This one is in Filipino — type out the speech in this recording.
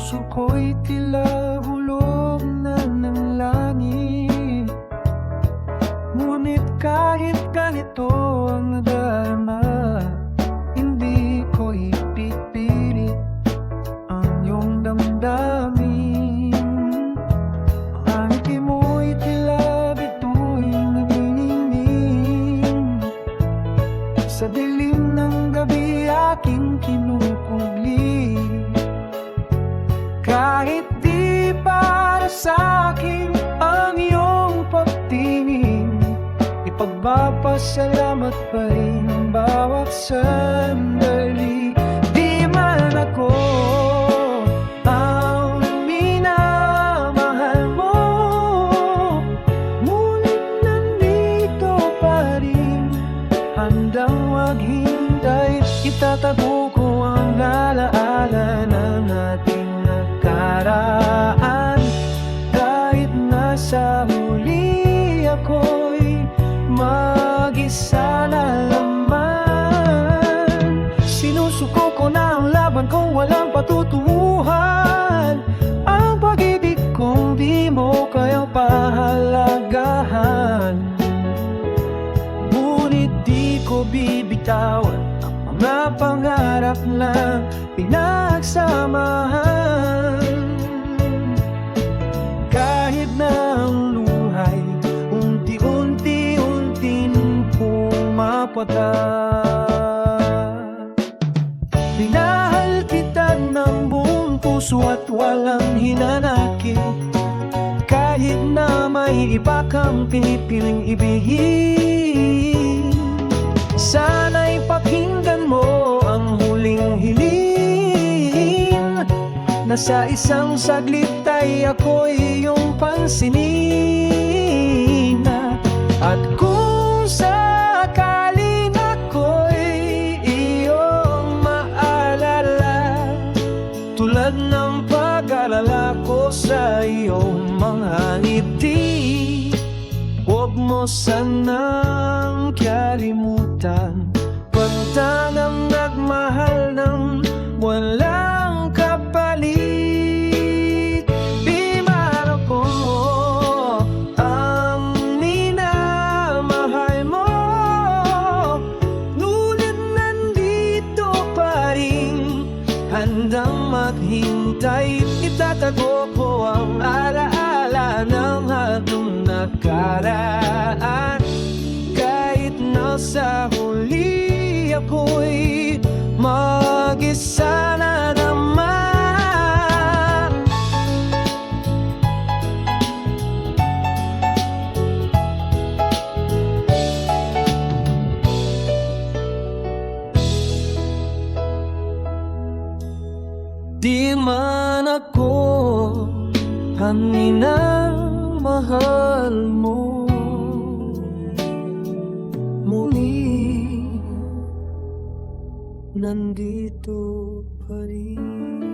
puso ko'y tila hulog na ng langit. Ngunit kahit ganito ang nadarama, hindi ko ipipilit ang iyong damdamin. Ang ngiti mo'y tila bituin nagniningning sa dilim ng gabi aking kinukugli. Kahit di para sa'kin ang iyong pagtingin, ipagpapasalamat pa rin ang bawat sandali. Di man ako ang minamahal mo, ngunit nandito pa rin, handang maghintay. Itatago ko ang alaala ng ating nakaraan, kahit nasa huli ako'y mag-isa na naman. Sinusuko ko na ang laban kong walang patutunguhan, ang pag-ibig kong di mo kayang pahalagahan. Ngunit di ko bibitawan ang mga pangarap na pinagsamahan. Kahit na ang luhay unti-unting pumapatak, minahal kita ng buong puso at walang hinanakit. Kahit na may iba kang pinipiling ibigin, sana'y pakinggan mo ang huling hiling, na sa isang saglit ay ako'y iyong pansinin. At kung sakaling ako'y iyong maalala, tulad ng pag-alala ko sa iyong mga ngiti, huwag mo sanang kalimutan pagtangang nagmahal ng walang kapalit. Di man ako ang minamahal mo, ngunit nandito pa rin, handang maghintay. Itatago ko ang alaala ng ating nakaraan, kahit nasa huli ako'y mag-isa na naman. Di man ako ang minamahal mo, muli nandito pa rin.